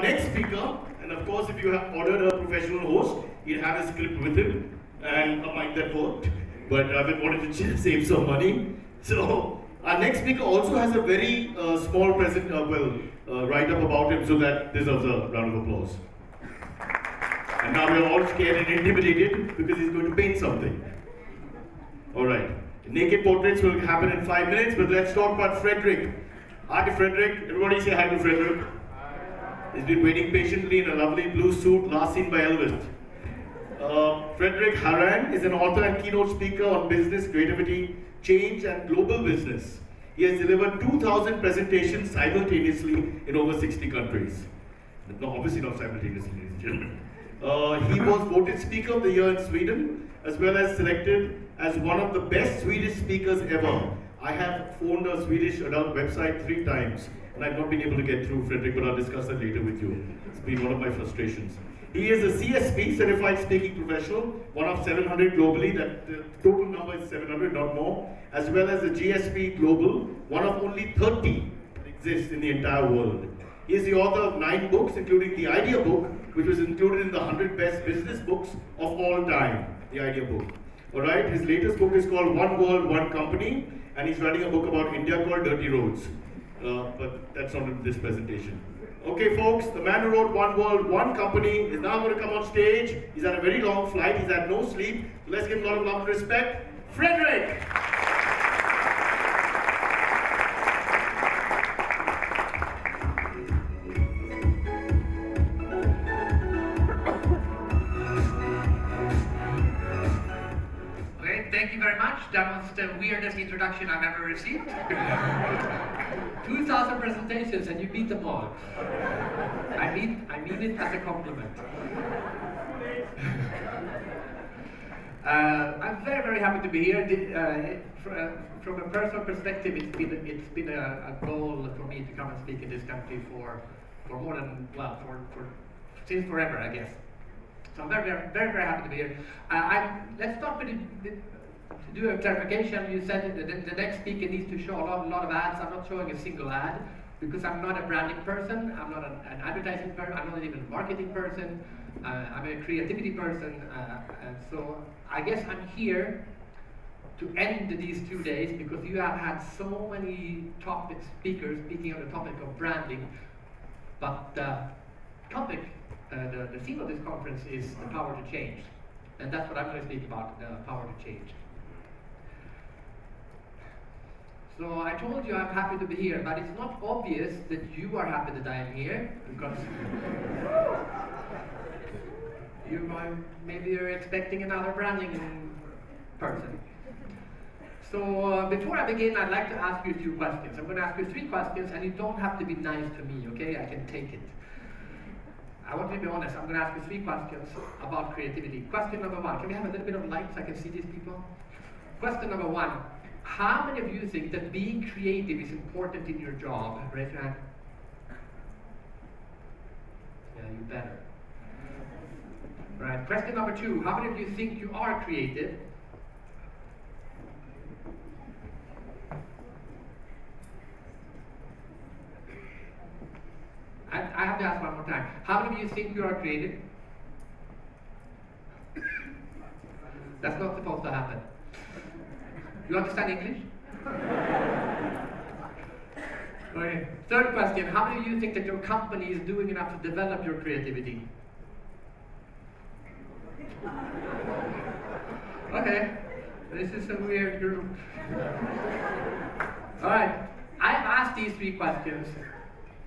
Next speaker, and of course, if you have ordered a professional host, he'll have a script with him, and a mic that worked. But I've been wanting to save some money. So our next speaker also has a very small write up about him, so that deserves a round of applause. And now we're all scared and intimidated because he's going to paint something. All right. Naked portraits will happen in 5 minutes, but let's talk about Fredrik. Hi to Fredrik. Everybody say hi to Fredrik. He's been waiting patiently in a lovely blue suit, last seen by Elvis. Fredrik Haren is an author and keynote speaker on business, creativity, change, and global business. He has delivered 2,000 presentations simultaneously in over 60 countries. No, obviously not simultaneously, ladies and gentlemen. He was voted Speaker of the Year in Sweden, as well as selected as one of the best Swedish speakers ever. I have phoned a Swedish adult website 3 times, and I've not been able to get through, Fredrik, but I'll discuss that later with you. It's been one of my frustrations. He is a CSP, Certified Speaking Professional, one of 700 globally, that the total number is 700, not more, as well as a GSP Global, one of only 30 that exists in the entire world. He is the author of 9 books, including the Idea Book, which was included in the 100 best business books of all time, the Idea Book. All right, his latest book is called One World, One Company, and he's writing a book about India called Dirty Roads. But that's not in this presentation. Okay, folks, the man who wrote One World, One Company is now going to come on stage. He's had a very long flight. He's had no sleep. So let's give him a lot of love and respect. Fredrik! Thank you very much. That was the weirdest introduction I've ever received. 2,000 presentations and you beat them all. I mean it as a compliment. I'm very, very happy to be here. From a personal perspective, it's been a goal for me to come and speak in this country for more than, well, since forever, I guess. So I'm very, very, very happy to be here. Let's start with to do a clarification. You said the next speaker needs to show a lot of ads. I'm not showing a single ad because I'm not a branding person. I'm not an advertising person. I'm not even a marketing person. I'm a creativity person. And so I guess I'm here to end these 2 days because you have had so many speakers speaking on the topic of branding. But the topic, the theme of this conference is the power to change. And that's what I'm going to speak about, the power to change. So I told you I'm happy to be here, but it's not obvious that you are happy that I am here, because maybe you're expecting another branding person. So before I begin, I'd like to ask you 2 questions. I'm going to ask you 3 questions, and you don't have to be nice to me, okay? I can take it. I want you to be honest. I'm going to ask you 3 questions about creativity. Question number 1. Can we have a little bit of light so I can see these people? Question number 1. How many of you think that being creative is important in your job? Raise your hand. Yeah, you better. Right. Question number 2. How many of you think you are creative? I have to ask one more time. How many of you think you are creative? That's not supposed to happen. You understand English? Okay. 3rd question. How many of you think that your company is doing enough to develop your creativity? Okay. This is a weird group. Alright. I've asked these 3 questions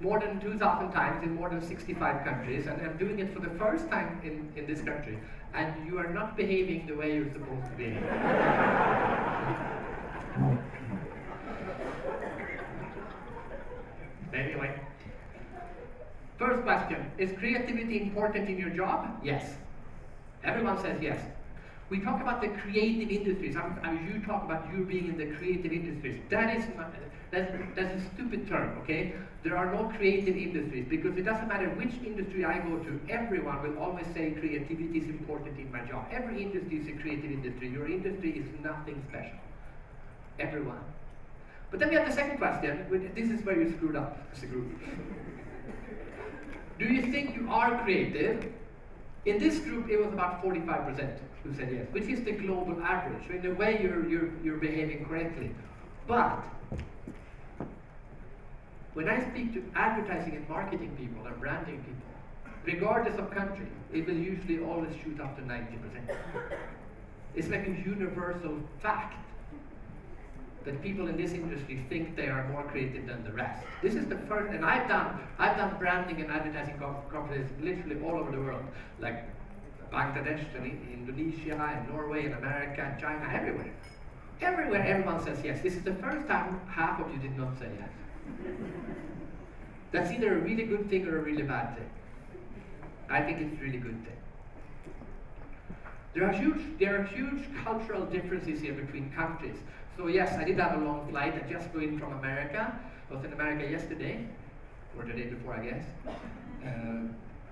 more than 2,000 times in more than 65 countries, and I'm doing it for the first time in this country, and you are not behaving the way you're supposed to behave. Anyway, first question, is creativity important in your job? Yes. Everyone says yes. We talk about the creative industries. You talk about you being in the creative industries. That's a stupid term, okay? There are no creative industries because it doesn't matter which industry I go to, everyone will always say creativity is important in my job. Every industry is a creative industry. Your industry is nothing special. Everyone. But then we have the second question. This is where you screwed up as a group. Do you think you are creative? In this group, it was about 45% who said yes, which is the global average. So in a way, you're behaving correctly. But when I speak to advertising and marketing people and branding people, regardless of country, it will usually always shoot up to 90%. It's like a universal fact that people in this industry think they are more creative than the rest. This is the first, and I've done branding and advertising conferences literally all over the world, like Bangladesh and Indonesia and Norway and America and China, everywhere. Everywhere everyone says yes. This is the first time half of you did not say yes. That's either a really good thing or a really bad thing. I think it's a really good thing. There are huge cultural differences here between countries. So yes, I did have a long flight. I just flew in from America. I was in America yesterday, or the day before, I guess.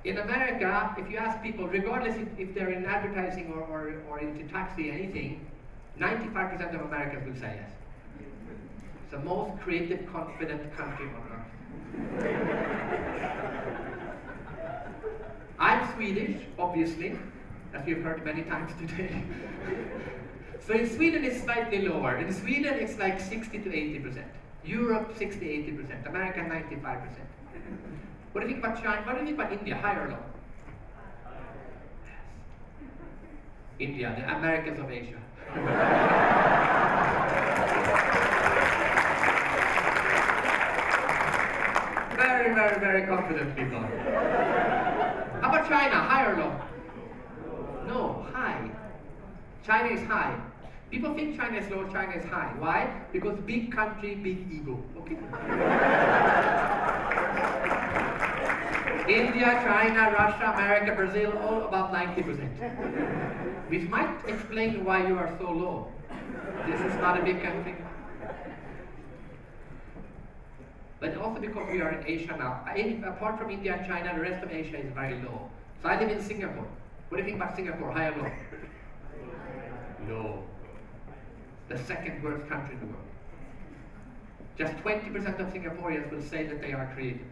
In America, if you ask people, regardless if they're in advertising or into taxi, anything, 95% of Americans will say yes. It's the most creative, confident country on earth. I'm Swedish, obviously, as you've heard many times today. So in Sweden it's slightly lower. In Sweden it's like 60 to 80%. Europe 60, 80%. America 95%. What do you think about China? What do you think about India? High or low? Yes. India, the Americans of Asia. Very, very, very confident people. How about China? High or low? No, high. China is high. People think China is low, China is high. Why? Because big country, big ego. Okay? India, China, Russia, America, Brazil, all about 90%. Which might explain why you are so low. This is not a big country. But also because we are in Asia now. Apart from India and China, the rest of Asia is very low. So I live in Singapore. What do you think about Singapore? High or low? Low. The second worst country in the world. Just 20% of Singaporeans will say that they are creative.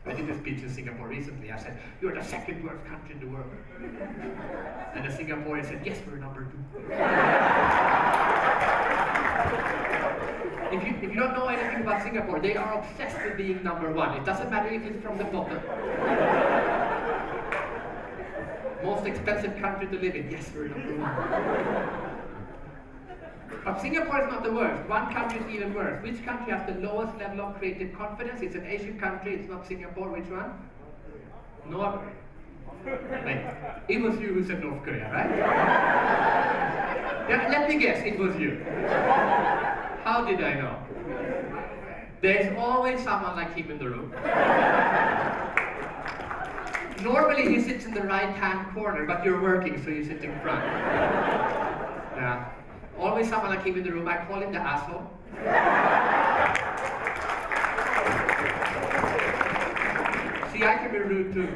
I did a speech in Singapore recently. I said, you're the second worst country in the world. And the Singaporean said, yes, we're number 2. If you don't know anything about Singapore, they are obsessed with being number 1. It doesn't matter if it's from the bottom. Most expensive country to live in. Yes, we're number 1. But Singapore is not the worst. One country is even worse. Which country has the lowest level of creative confidence? It's an Asian country. It's not Singapore. Which one? North. Wait. It was you who said North Korea, right? Yeah, let me guess. It was you. How did I know? There's always someone like him in the room. Normally he sits in the right-hand corner, but you're working, so you sit in front. Yeah. Always someone like him in the room. I call him the asshole. See, I can be rude too.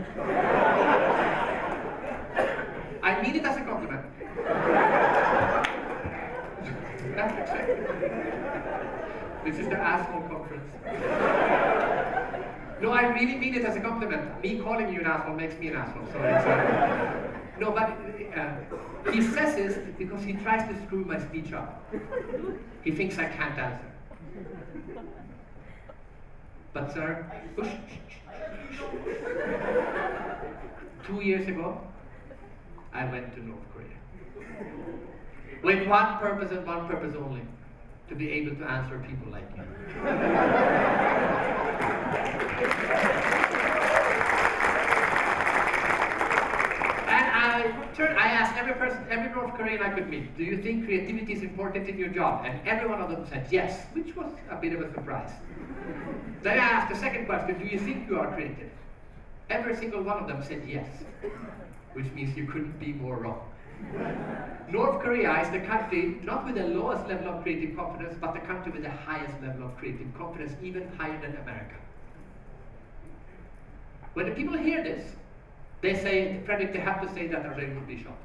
I mean it as a compliment. This is the asshole conference. No, I really mean it as a compliment. Me calling you an asshole makes me an asshole. So it's, no, but he says this because he tries to screw my speech up. He thinks I can't answer. But sir, 2 years ago, I went to North Korea. With one purpose and one purpose only. To be able to answer people like you. And I asked every North Korean I could meet, do you think creativity is important in your job? And every one of them said yes, which was a bit of a surprise. Then I asked the second question, do you think you are creative? Every single one of them said yes, which means you couldn't be more wrong. North Korea is the country not with the lowest level of creative confidence, but the country with the highest level of creative confidence, even higher than America. When the people hear this, they say, Fredrik, they have to say that or they will be shocked.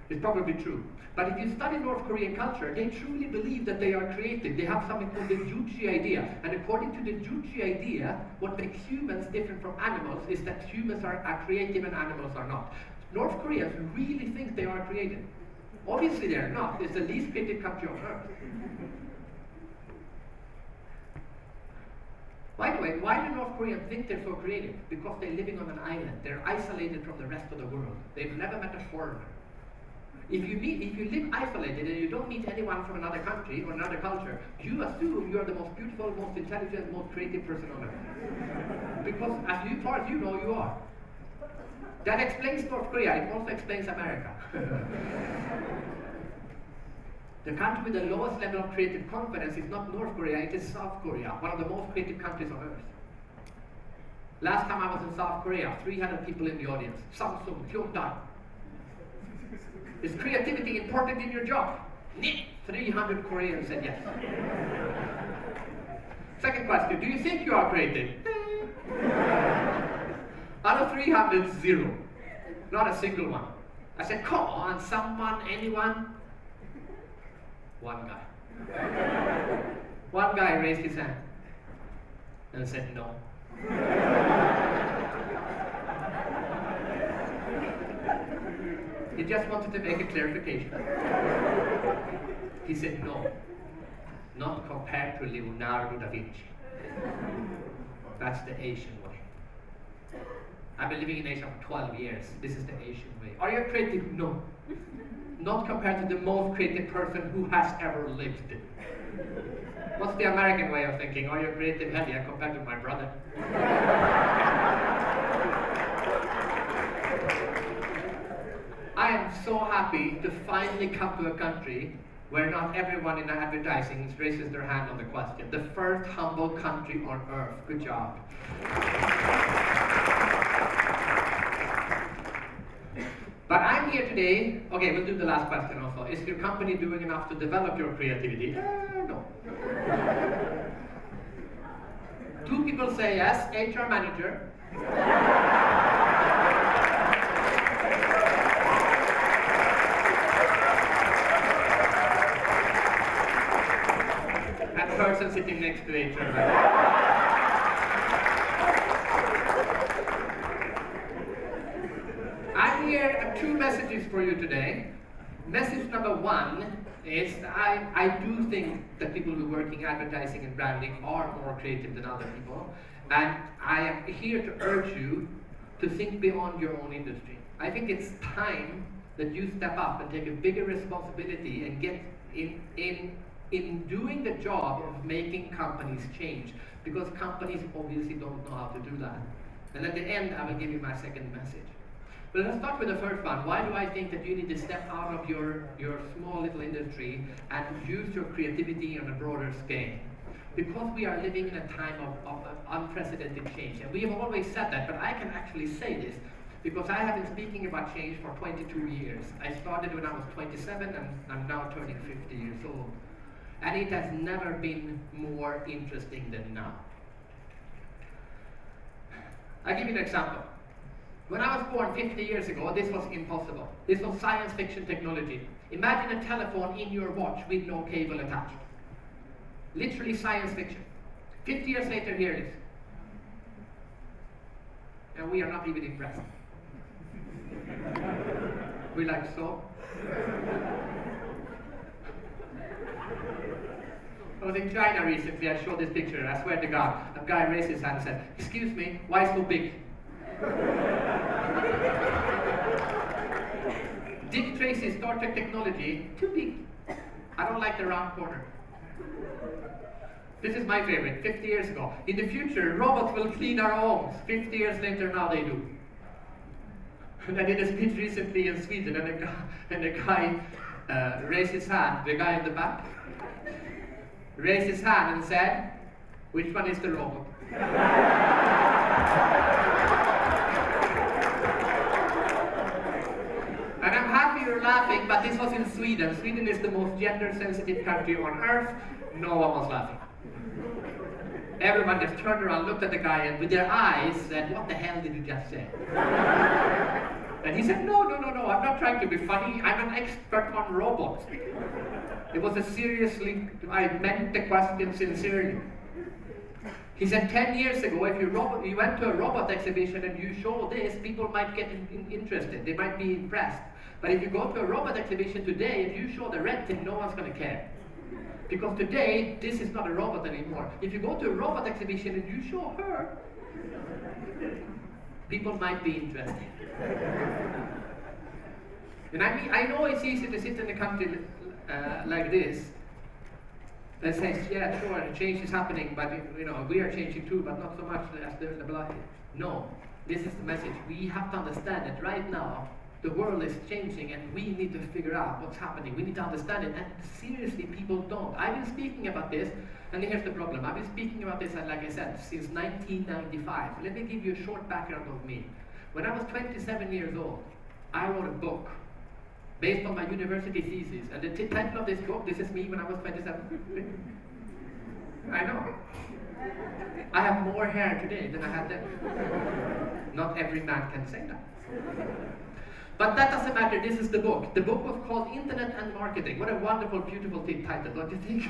It's probably true. But if you study North Korean culture, they truly believe that they are creative. They have something called the Juche idea. And according to the Juche idea, what makes humans different from animals is that humans are creative and animals are not. North Koreans really think they are creative. Obviously they're not. It's the least creative country on earth. By the way, why do North Koreans think they're so creative? Because they're living on an island. They're isolated from the rest of the world. They've never met a foreigner. If you live isolated and you don't meet anyone from another country or another culture, you assume you are the most beautiful, most intelligent, most creative person on earth. Because as far as you know, you are. That explains North Korea. It also explains America. The country with the lowest level of creative confidence is not North Korea, it is South Korea, one of the most creative countries on earth. Last time I was in South Korea, 300 people in the audience. Samsung, Hyundai. Is creativity important in your job? 300 Koreans said yes. Second question, do you think you are creative? Out of 300, 0. Not a single one. I said, come on, someone, anyone? One guy. One guy raised his hand and said no. He just wanted to make a clarification. He said no. Not compared to Leonardo da Vinci. That's the Asian way. I've been living in Asia for 12 years. This is the Asian way. Are you creative? No. Not compared to the most creative person who has ever lived. What's the American way of thinking? Are you creative? Hell yeah, compared to my brother. I am so happy to finally come to a country where not everyone in advertising raises their hand on the question. The first humble country on earth. Good job. But I'm here today, okay, we'll do the last question also. Is your company doing enough to develop your creativity? No. 2 people say yes, HR manager. And person sitting next to HR manager. Here are 2 messages for you today. Message number 1 is I do think that people who work in advertising and branding are more creative than other people. And I am here to urge you to think beyond your own industry. I think it's time that you step up and take a bigger responsibility and get in doing the job of making companies change. Because companies obviously don't know how to do that. And at the end, I will give you my second message. But let's start with the first one. Why do I think that you need to step out of your small little industry and use your creativity on a broader scale? Because we are living in a time of unprecedented change. And we have always said that, but I can actually say this because I have been speaking about change for 22 years. I started when I was 27 and I'm now turning 50 years old. And it has never been more interesting than now. I'll give you an example. When I was born 50 years ago, this was impossible. This was science fiction technology. Imagine a telephone in your watch with no cable attached. Literally science fiction. 50 years later, here it is. And we are not even impressed. We're like, so? I was in China recently, I showed this picture, I swear to God, a guy raised his hand and said, excuse me, why so big? Dick Tracy's Star Trek technology, too big. I don't like the round corner. This is my favorite, 50 years ago. In the future, robots will clean our homes. 50 years later, now they do. And I did a speech recently in Sweden, and the guy raised his hand, the guy in the back, raised his hand and said, which one is the robot? And I'm happy you're laughing, but this was in Sweden. Sweden is the most gender-sensitive country on earth. No one was laughing. Everyone just turned around, looked at the guy, and with their eyes said, what the hell did you just say? And he said, no, no, no, no, I'm not trying to be funny. I'm an expert on robots. It was a seriously, I meant the question sincerely. He said 10 years ago, if you went to a robot exhibition and you show this, people might get interested. They might be impressed. But if you go to a robot exhibition today and you show the red thing, no one's going to care. Because today, this is not a robot anymore. If you go to a robot exhibition and you show her, people might be interested. And I mean, I know it's easy to sit in a country like this and say, yeah, sure, change is happening, but you know, we are changing too, but not so much as the blood. No, this is the message. We have to understand that right now, the world is changing and we need to figure out what's happening. We need to understand it, and seriously, people don't. I've been speaking about this, and here's the problem. I've been speaking about this, like I said, since 1995. Let me give you a short background of me. When I was 27 years old, I wrote a book based on my university thesis, and the title of this book, this is me when I was 27. I know. I have more hair today than I had then. Not every man can say that. But that doesn't matter, this is the book. The book was called Internet and Marketing. What a wonderful, beautiful title, don't you think?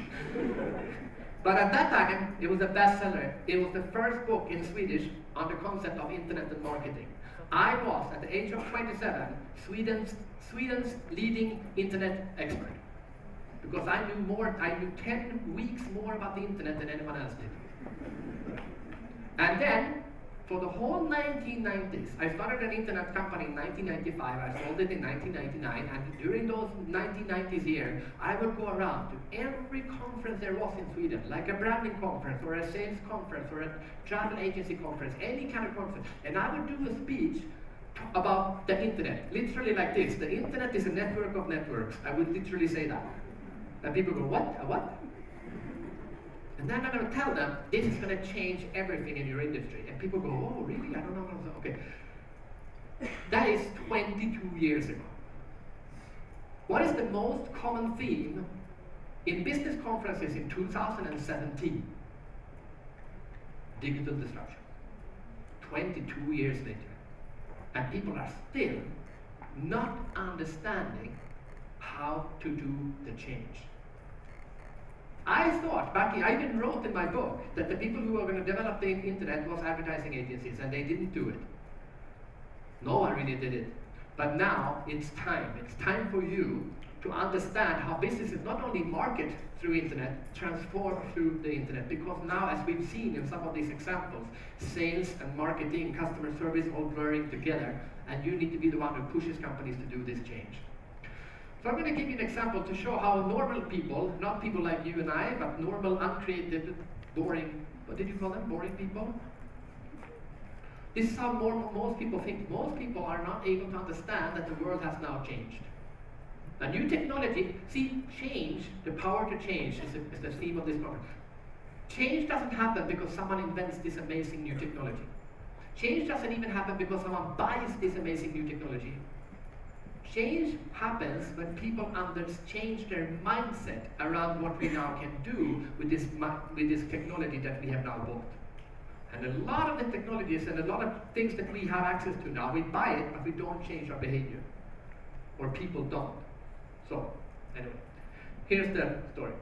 But at that time, it was a bestseller. It was the first book in Swedish on the concept of Internet and marketing. I was, at the age of 27, Sweden's leading Internet expert. Because I knew 10 weeks more about the Internet than anyone else did. And then, for the whole 1990s, I started an internet company in 1995, I sold it in 1999, and during those 1990s years, I would go around to every conference there was in Sweden, like a branding conference, or a sales conference, or a travel agency conference, any kind of conference, and I would do a speech about the internet, literally like this. The internet is a network of networks. I would literally say that. And people go, what? A what? And then I'm going to tell them, this is going to change everything in your industry. And people go, oh, really? I don't know. Okay. That is 22 years ago. What is the most common theme in business conferences in 2017? Digital disruption. 22 years later. And people are still not understanding how to do the change. I thought I even wrote in my book that the people who were going to develop the internet was advertising agencies, and they didn't do it. No one really did it. But now it's time. It's time for you to understand how businesses not only market through internet, transform through the internet. Because now, as we've seen in some of these examples, sales and marketing, customer service all blurring together, and you need to be the one who pushes companies to do this change. So I'm going to give you an example to show how normal people, not people like you and I, but normal, uncreative, boring, what did you call them? Boring people? This is how most people think. Most people are not able to understand that the world has now changed. A new technology, see, change, the power to change is the theme of this conference. Change doesn't happen because someone invents this amazing new technology. Change doesn't even happen because someone buys this amazing new technology. Change happens when people change their mindset around what we now can do with this technology that we have now bought. And a lot of the technologies and a lot of things that we have access to now, we buy it, but we don't change our behavior. Or people don't. So, anyway, here's the story.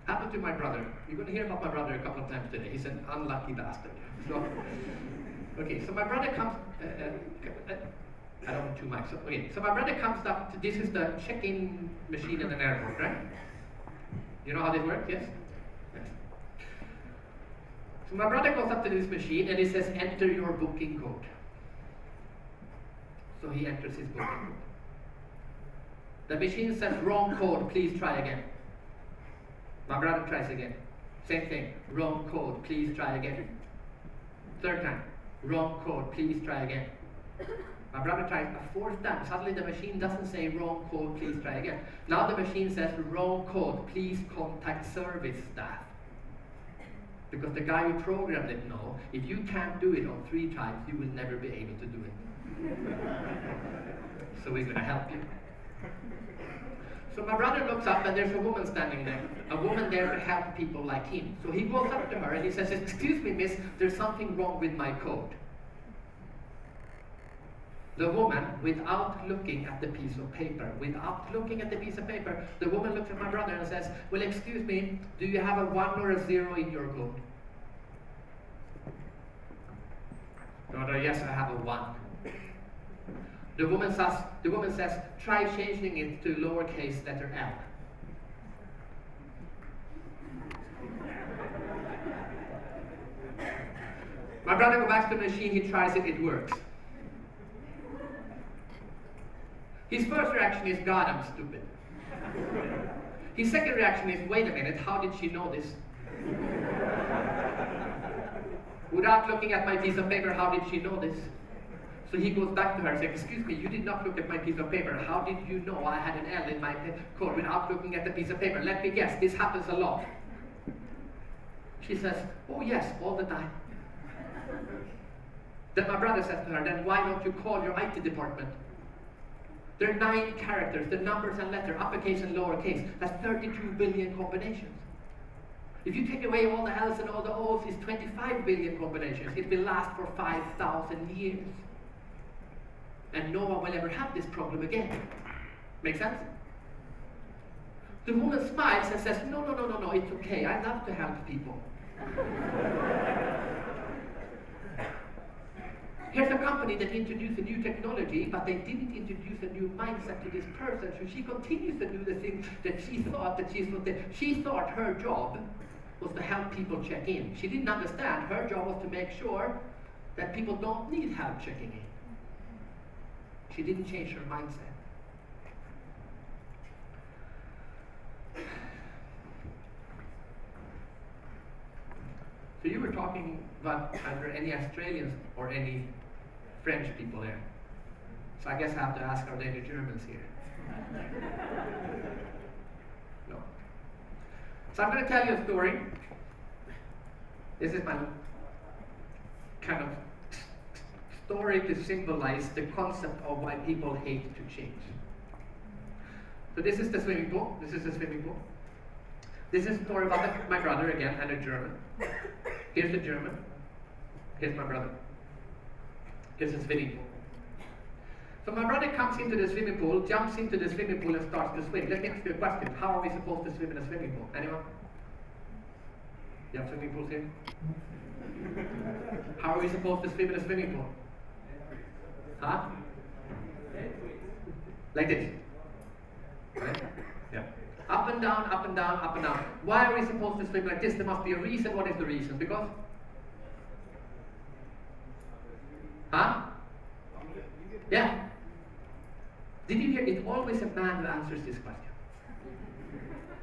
Happened to my brother. You're going to hear about my brother a couple of times today. He's an unlucky bastard. So, okay, so my brother comes... I don't know too much. So, okay, so my brother comes up. This is the check-in machine in an airport, right? You know how this works? Yes? Yes. So my brother goes up to this machine and it says, enter your booking code. So he enters his booking code. The machine says, wrong code, please try again. My brother tries again. Same thing, wrong code, please try again. Third time, wrong code, please try again. My brother tries a fourth time. Suddenly the machine doesn't say wrong code, please try again. Now the machine says wrong code, please contact service staff. Because the guy who programmed it knows, if you can't do it on 3 times, you will never be able to do it. So we're going to help you. So my brother looks up and there's a woman standing there. A woman there to help people like him. So he goes up to her and he says, excuse me miss, there's something wrong with my code. The woman, without looking at the piece of paper, the woman looks at my brother and says, well, excuse me, do you have a 1 or a 0 in your code? Brother, yes, I have a 1. The woman says, try changing it to lowercase letter L. My brother goes back to the machine, he tries it, it works. His first reaction is, God, I'm stupid. His second reaction is, wait a minute, how did she know this? Without looking at my piece of paper, how did she know this? So he goes back to her and says, excuse me, you did not look at my piece of paper. How did you know I had an L in my code without looking at the piece of paper? Let me guess, this happens a lot. She says, oh yes, all the time. Then my brother says to her, then why don't you call your IT department? There are 9 characters, the numbers and letters, uppercase and lowercase. That's 32 billion combinations. If you take away all the L's and all the O's, it's 25 billion combinations. It will last for 5,000 years. And no one will ever have this problem again. Make sense? The woman smiles and says, no, it's okay. I love to help people. Here's a company that introduced a new technology, but they didn't introduce a new mindset to this person. So she continues to do the thing that she thought that she's not there. She thought her job was to help people check in. She didn't understand her job was to make sure that people don't need help checking in. She didn't change her mindset. So you were talking about, are there any Australians or any French people there? So I guess I have to ask, are there any Germans here? No. So I'm going to tell you a story. This is my kind of story to symbolize the concept of why people hate to change. So this is the swimming pool. This is the swimming pool. This is a story about my brother again and a German. Here's the German. Here's my brother. Here's the swimming pool. So my brother comes into the swimming pool, jumps into the swimming pool and starts to swim. Let me ask you a question. How are we supposed to swim in a swimming pool? Anyone? You have swimming pools here? How are we supposed to swim in a swimming pool? Huh? Like this. Right? Yeah. Up and down, up and down, up and down. Why are we supposed to swim like this? There must be a reason. What is the reason? Because? Huh? Yeah. Did you hear? It's always a man who answers this question.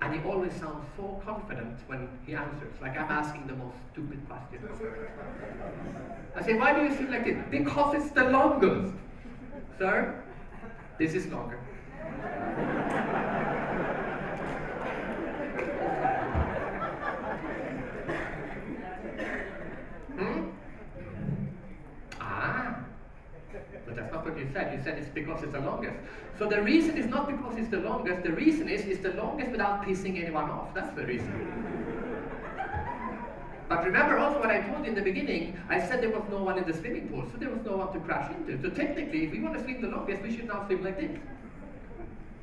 And he always sounds so confident when he answers, like I'm asking the most stupid question. I say, why do you swim like this? Because it's the longest. Sir, this is longer. But that's not what you said. You said it's because it's the longest. So the reason is not because it's the longest. The reason is it's the longest without pissing anyone off. That's the reason. But remember also what I told you in the beginning, I said there was no one in the swimming pool, so there was no one to crash into. So technically, if we want to swim the longest, we should now swim like this.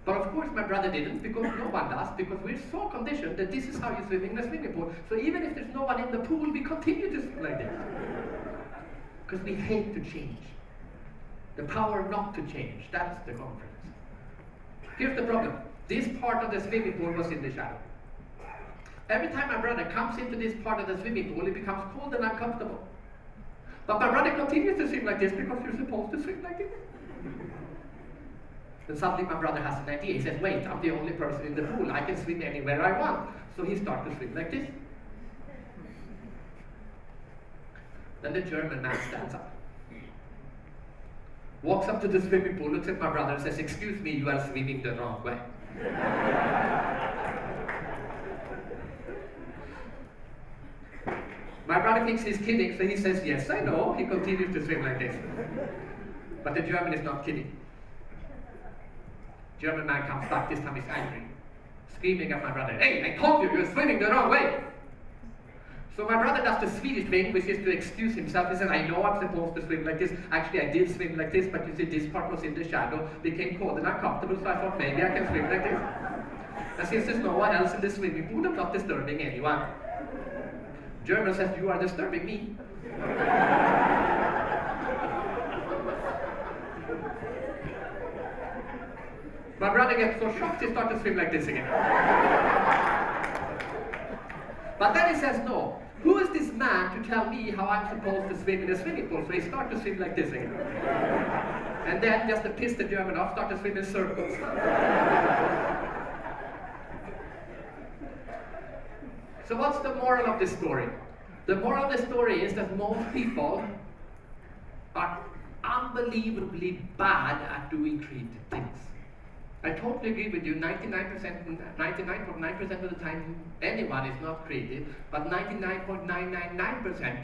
But of course my brother didn't, because no one does, because we're so conditioned that this is how you swim in the swimming pool. So even if there's no one in the pool, we continue to swim like this. Because we hate to change. The power not to change, that's the conference. Here's the problem. This part of the swimming pool was in the shadow. Every time my brother comes into this part of the swimming pool, it becomes cold and uncomfortable. But my brother continues to swim like this because you're supposed to swim like this. Then suddenly my brother has an idea. He says, wait, I'm the only person in the pool. I can swim anywhere I want. So he starts to swim like this. Then the German man stands up. Walks up to the swimming pool, looks at my brother and says, excuse me, you are swimming the wrong way. My brother thinks he's kidding, so he says, yes, I know. He continues to swim like this. But the German is not kidding. German man comes back, this time he's angry. Screaming at my brother, hey, I told you, you're swimming the wrong way. So my brother does the Swedish thing, which is to excuse himself. He said, I know I'm supposed to swim like this. Actually, I did swim like this, but you see, this part was in the shadow, became cold and uncomfortable, so I thought maybe I can swim like this. And since there's no one else in the swimming pool, I'm not disturbing anyone. German says, you are disturbing me. My brother gets so shocked, he starts to swim like this again. But then he says, no. Who is this man to tell me how I'm supposed to swim in a swimming pool? So he starts to swim like this again. And then, just to piss the German off, start to swim in circles. So what's the moral of this story? The moral of the story is that most people are unbelievably bad at doing creative things. I totally agree with you, 99.9% of the time anyone is not creative, but 99.999%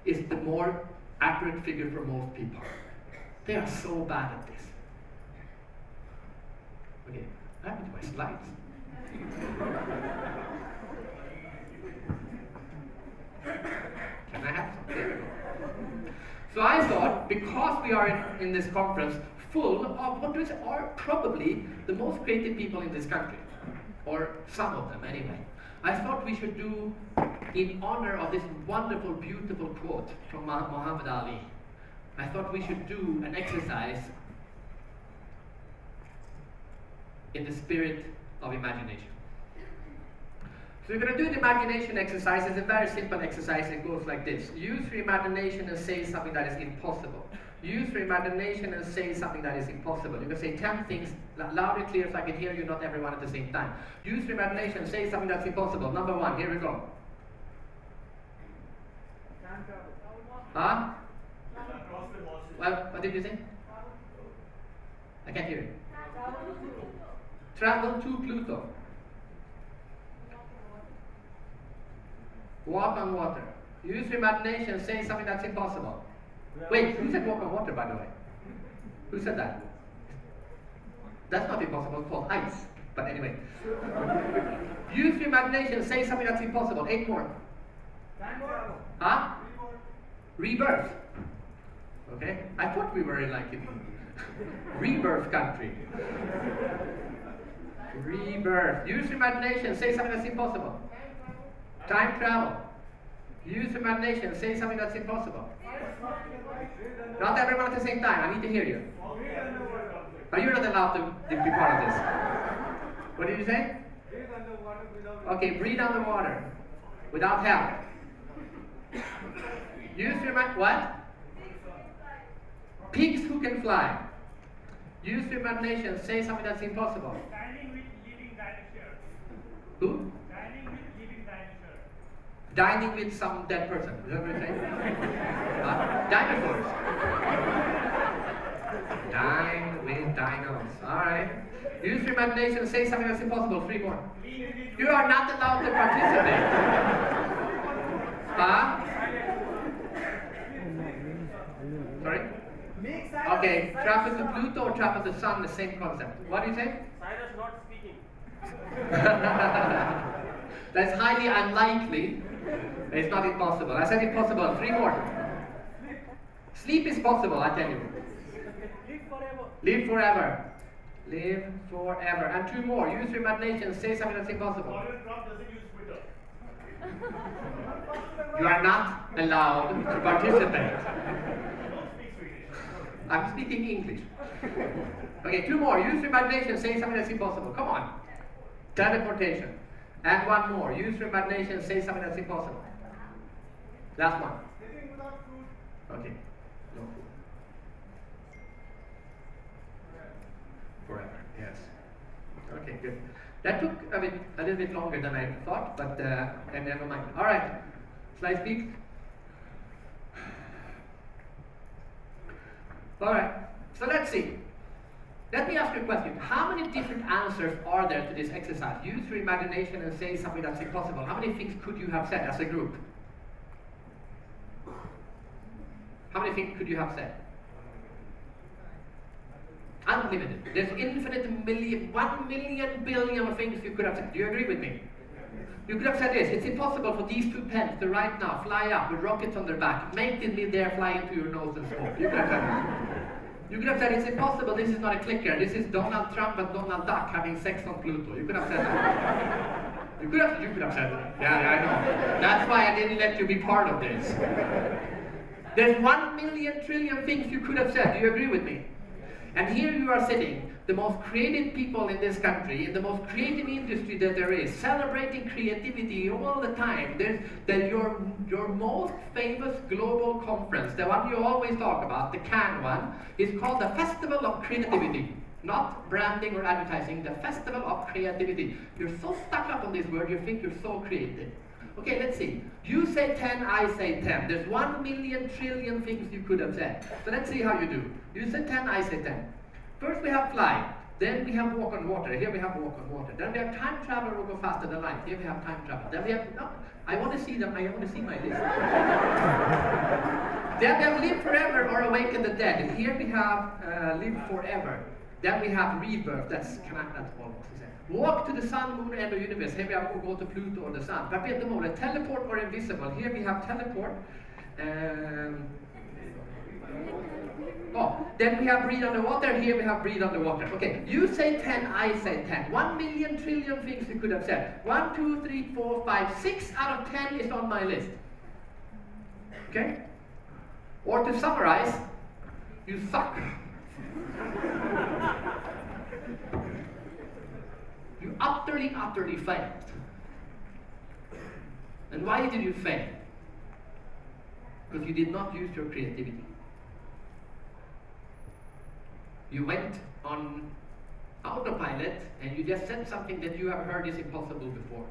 is the more accurate figure for most people. They are so bad at this. Okay, what happened to my slides? Can I have some? There we go. So I thought, because we are in this conference full of what are probably the most creative people in this country, or some of them anyway, I thought we should do, in honor of this wonderful, beautiful quote from Muhammad Ali, I thought we should do an exercise in the spirit of imagination. So we're going to do the imagination exercise. It's a very simple exercise. It goes like this. Use your imagination and say something that is impossible. Use your imagination and say something that is impossible. You can say 10 things loud and clear so I can hear you, not everyone at the same time. Use your imagination and say something that's impossible. Number 1, here we go. Huh? Well, what did you say? I can't hear you. Travel to Pluto. Walk on water. Use your imagination, say something that's impossible. Wait, who said walk on water, by the way? Who said that? That's not impossible, it's called ice. But anyway. Use your imagination, say something that's impossible. 8 more. Huh? Rebirth. Okay? I thought we were in like in rebirth country. Rebirth. Use your imagination, say something that's impossible. Time travel. Use your imagination, say something that's impossible. Not everyone at the same time, I need to hear you. But you're not allowed to be part of this. What did you say? Okay, breathe underwater. Without help. Use your imagination. What? Pigs who can fly. Use your imagination, say something that's impossible. Dining with living dinosaurs. Who? Dining with living dinosaurs. Dining with some dead person. Is that what you're saying? Dinosaurs. Dine with dinos. Alright. Use your imagination, say something that's impossible. 3 more. You are not allowed to participate. Huh? Sorry? Okay, travel to Pluto or travel to the sun, the same concept. What do you say? Cyrus not speaking. That's highly unlikely. It's not impossible. I said impossible. 3 more. Sleep is possible, I tell you. Live forever. Live forever. Live forever. And 2 more. Use your imagination. Say something that's impossible. Donald Trump doesn't use Twitter. You are not allowed to participate. I'm speaking English. Okay, 2 more. Use your imagination. Say something that's impossible. Come on. Teleportation. And 1 more. Use your imagination. Say something that's impossible. Last one. Living without food. Okay. No food. Forever. Yes. Okay, good. That took a little bit longer than I thought, but never mind. All right. Shall I speak? All right. So let's see. Let me ask you a question. How many different answers are there to this exercise? Use your imagination and say something that's impossible. How many things could you have said as a group? How many things could you have said? Unlimited. There's infinite million, 1 million billion things you could have said. Do you agree with me? You could have said this: it's impossible for these two pens to right now fly up with rockets on their back, make it mid-air, fly into your nose and smoke. You could have said this. You could have said it's impossible, this is not a clicker, this is Donald Trump and Donald Duck having sex on Pluto. You could have said that. You could have said that. Yeah, I know. That's why I didn't let you be part of this. There's 1 million trillion things you could have said. Do you agree with me? And here you are sitting, the most creative people in this country, in the most creative industry that there is, celebrating creativity all the time. Your most famous global conference, the one you always talk about, the Cannes one, is called the Festival of Creativity. Not branding or advertising, the Festival of Creativity. You're so stuck up on this word, you think you're so creative. Okay, let's see. You say 10, I say 10. There's 1 million trillion things you could have said. So let's see how you do. You say 10, I say 10. First we have fly. Then we have walk on water. Here we have walk on water. Then we have time travel or go faster than light. Here we have time travel. Then we have, no, I want to see them. I want to see my list. Then we have live forever or awaken the dead. And here we have live forever. Then we have rebirth. That's almost the same. Walk to the sun, moon, and the universe. Here we have go to Pluto or the sun. But at the moment, teleport or invisible. Here we have teleport. Then we have breathe underwater. Here we have breathe underwater. Okay, you say 10, I say 10. 1 million trillion things you could have said. 1, 2, 3, 4, 5, 6 out of 10 is on my list. Okay? Or to summarize, you suck. You utterly failed. And why did you fail? Because you did not use your creativity. You went on autopilot and you just said something that you have heard is impossible before.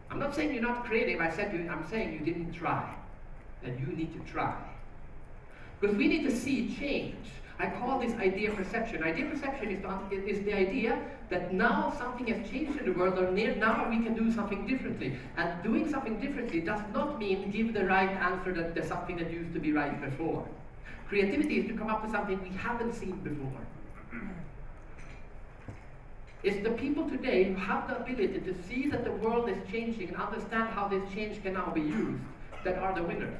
I'm not saying you're not creative, I'm saying you didn't try. And you need to try. Because we need to see change. I call this idea perception. Idea perception is the idea that now something has changed in the world, or now we can do something differently. And doing something differently does not mean give the right answer that there's something that used to be right before. Creativity is to come up with something we haven't seen before. It's the people today who have the ability to see that the world is changing and understand how this change can now be used that are the winners,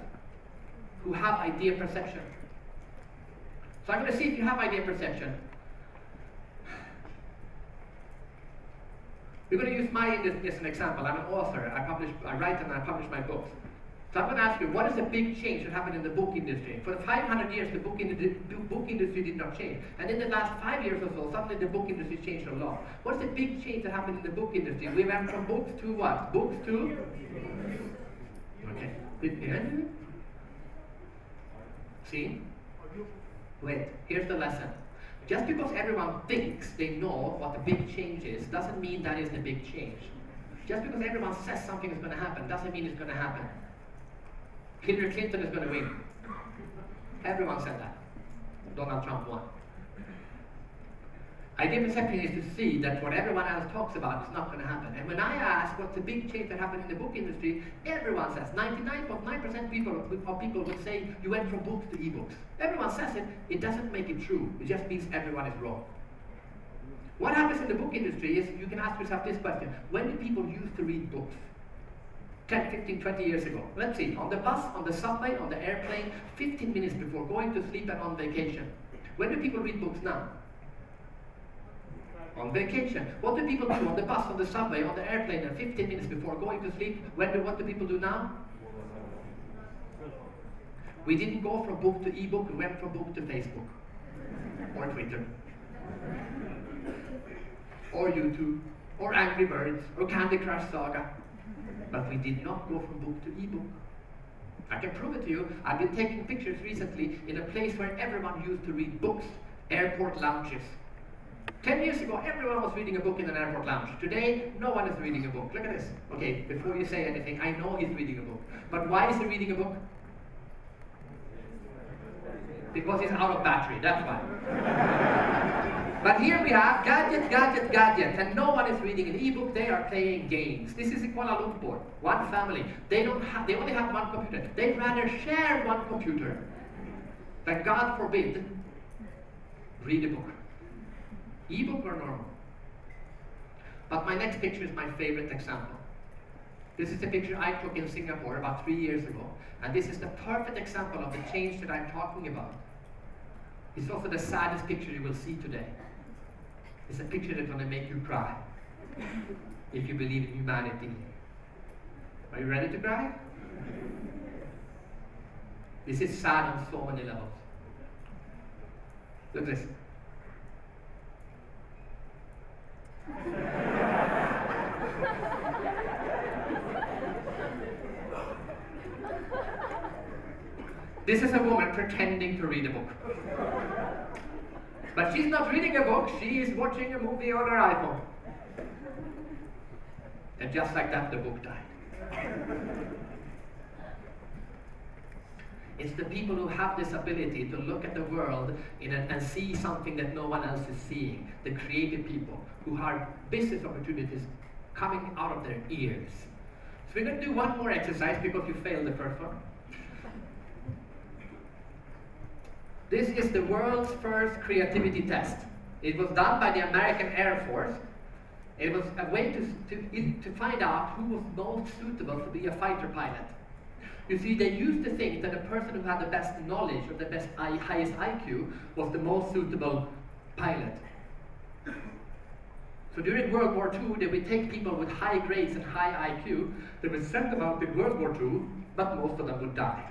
who have idea perception. So I'm going to see if you have idea perception. We're going to use my industry as an example. I'm an author. I write and I publish my books. So I'm going to ask you, what is the big change that happened in the book industry? For 500 years, the book industry did not change. And in the last 5 years or so, suddenly the book industry changed a lot. What's the big change that happened in the book industry? We went from books to what? Books to? Okay. See? Wait, here's the lesson. Just because everyone thinks they know what the big change is, doesn't mean that is the big change. Just because everyone says something is going to happen, doesn't mean it's going to happen. Hillary Clinton is going to win. Everyone said that. Donald Trump won. Idea perception is to see that what everyone else talks about is not going to happen. And when I ask what's the big change that happened in the book industry, everyone says, 99.9% of people would say you went from books to ebooks. Everyone says it, it doesn't make it true. It just means everyone is wrong. What happens in the book industry is, you can ask yourself this question: when did people used to read books? 10, 15, 20 years ago. Let's see, on the bus, on the subway, on the airplane, 15 minutes before going to sleep and on vacation. When do people read books now? On vacation. What do people do on the bus, on the subway, on the airplane, and 15 minutes before going to sleep? What do people do now? We didn't go from book to ebook, we went from book to Facebook. Or Twitter. Or YouTube. Or Angry Birds. Or Candy Crush Saga. But we did not go from book to ebook. I can prove it to you. I've been taking pictures recently in a place where everyone used to read books. Airport lounges. 10 years ago, everyone was reading a book in an airport lounge. Today, no one is reading a book. Look at this. Okay, before you say anything, I know he's reading a book. But why is he reading a book? Because he's out of battery, that's why. But here we have gadget, and no one is reading an ebook, they are playing games. This is in Kuala Lumpur, one family. They only have one computer. They'd rather share one computer than, God forbid, read a book. Ebook or normal? But my next picture is my favorite example. This is a picture I took in Singapore about 3 years ago. And this is the perfect example of the change that I'm talking about. It's also the saddest picture you will see today. It's a picture that's going to make you cry. If you believe in humanity. Are you ready to cry? This is sad on so many levels. Look at this. This is a woman pretending to read a book. But she's not reading a book, she is watching a movie on her iPhone. And just like that, the book died. It's the people who have this ability to look at the world and see something that no one else is seeing. The creative people who have business opportunities coming out of their ears. So we're going to do one more exercise because you failed the first one. This is the world's first creativity test. It was done by the American Air Force. It was a way to find out who was most suitable to be a fighter pilot. You see, they used to think that the person who had the best knowledge or the highest IQ was the most suitable pilot. So during World War II, they would take people with high grades and high IQ, they would send them out in World War II, but most of them would die.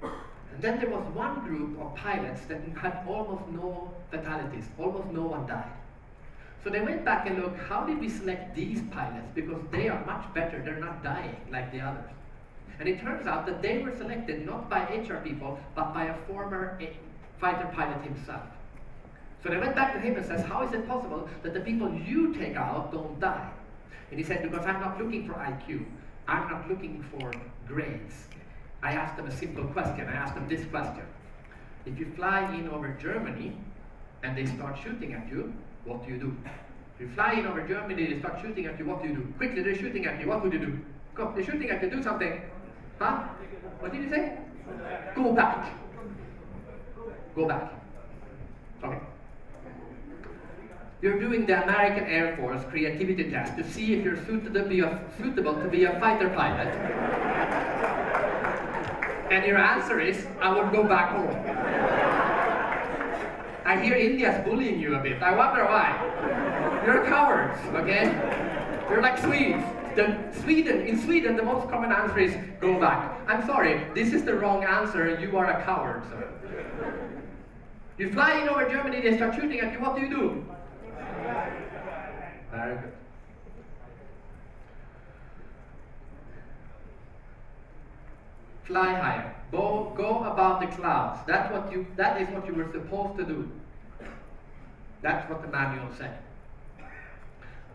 And then there was one group of pilots that had almost no fatalities, almost no one died. So they went back and looked, how did we select these pilots? Because they are much better, they're not dying like the others. And it turns out that they were selected not by HR people, but by a former fighter pilot himself. So they went back to him and says, how is it possible that the people you take out don't die? And he said, because I'm not looking for IQ. I'm not looking for grades. I asked them a simple question. I asked them this question. If you fly in over Germany and they start shooting at you, what do you do? If you fly in over Germany, they start shooting at you, what do you do? Quickly, they're shooting at you, what would you do? Go, they're shooting at you, do something. Huh? What did you say? Go back. Go back. Okay. You're doing the American Air Force creativity test to see if you're suitable to be a fighter pilot. And your answer is, I would go back home. I hear India's bullying you a bit. I wonder why. You're cowards, okay? You're like Swedes. In Sweden, the most common answer is, go back. I'm sorry, this is the wrong answer. You are a coward, sir. You fly in over Germany, they start shooting at you. What do you do? Very good. Fly higher. Go above the clouds. That is what you were supposed to do. That's what the manual said.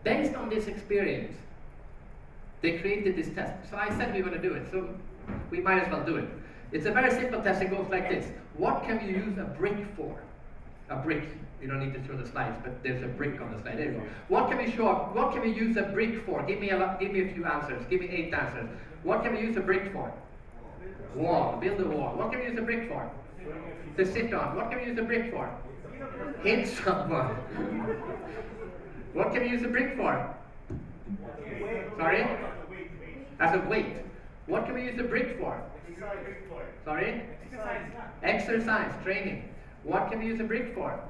Based on this experience, they created this test. So I said we were going to do it, so we might as well do it. It's a very simple test. It goes like this. What can you use a brick for? A brick. You don't need to show the slides, but there's a brick on the slide. There you go. What can we use a brick for? Give me a few answers. Give me 8 answers. What can we use a brick for? Wall. Build a wall. What can we use a brick for? To sit on. What can we use a brick for? Hit someone. What can we use a brick for? Sorry? As a weight. What can we use a brick for? Sorry? Exercise. Training. What can we use a brick for?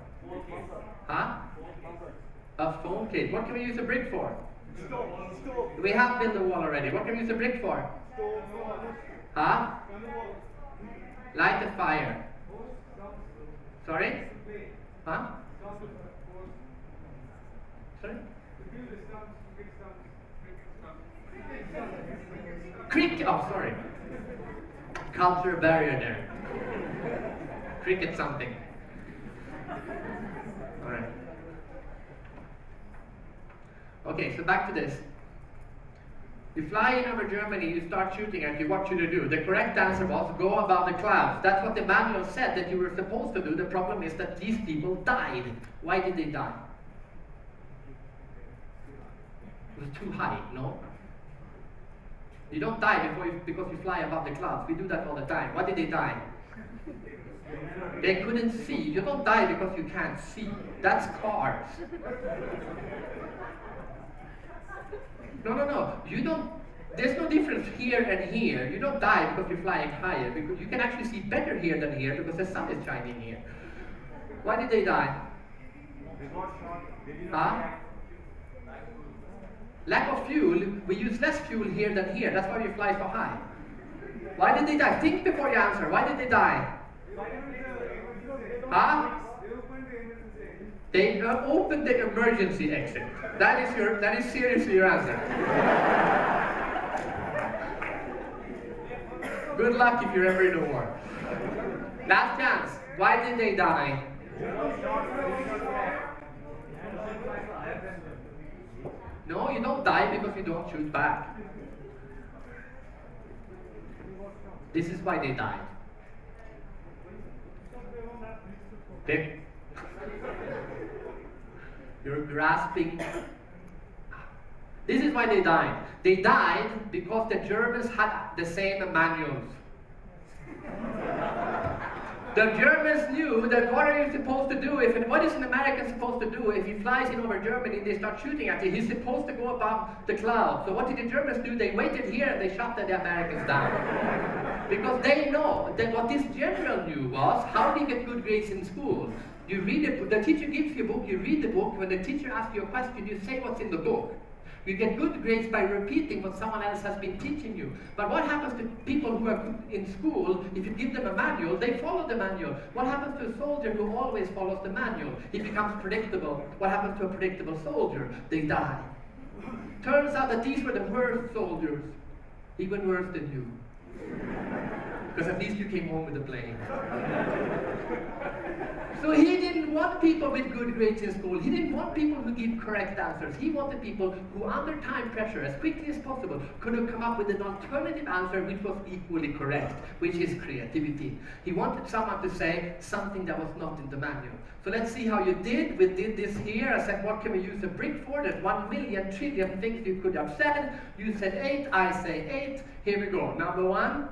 Huh? A phone case. What can we use a brick for? We have built a wall already. What can we use a brick for? Huh? Light a fire. Sorry? Huh? Sorry? Oh, sorry. Culture barrier there. Cricket something. Alright. Okay, so back to this. You fly in over Germany, you start shooting at you, what should you do? The correct answer was go above the clouds. That's what the manual said that you were supposed to do. The problem is that these people died. Why did they die? It was too high, no? You don't die because you fly above the clouds. We do that all the time. Why did they die? They couldn't see. You don't die because you can't see. That's cars. No, no, no. You don't. There's no difference here and here. You don't die because you're flying higher. Because you can actually see better here than here because the sun is shining here. Why did they die? Huh? Lack of fuel. We use less fuel here than here. That's why we fly so high. Why did they die? Think before you answer. Why did they die? Huh? They opened the emergency exit. That is seriously your answer. Good luck if you're ever in a war. Last chance. Why did they die? No, you don't die because you don't shoot back. This is why they died. You're grasping. This is why they died. They died because the Germans had the same manuals. The Germans knew that what are you supposed to do what is an American supposed to do if he flies in over Germany and they start shooting at you? He's supposed to go above the clouds. So what did the Germans do? They waited here and they shot the Americans down. Because they know that what this general knew was how do you get good grades in school? You read it, the teacher gives you a book, you read the book, when the teacher asks you a question, you say what's in the book. You get good grades by repeating what someone else has been teaching you. But what happens to people who are in school, if you give them a manual, they follow the manual. What happens to a soldier who always follows the manual? He becomes predictable. What happens to a predictable soldier? They die. Turns out that these were the worst soldiers, even worse than you. Because at least you came home with a plane. So he didn't want people with good grades in school. He didn't want people who give correct answers. He wanted people who, under time pressure, as quickly as possible, could have come up with an alternative answer which was equally correct, which is creativity. He wanted someone to say something that was not in the manual. So let's see how you did. We did this here. I said, what can we use a brick for? There's 1,000,000 trillion things you could have said. You said 8, I say 8. Here we go. Number 1.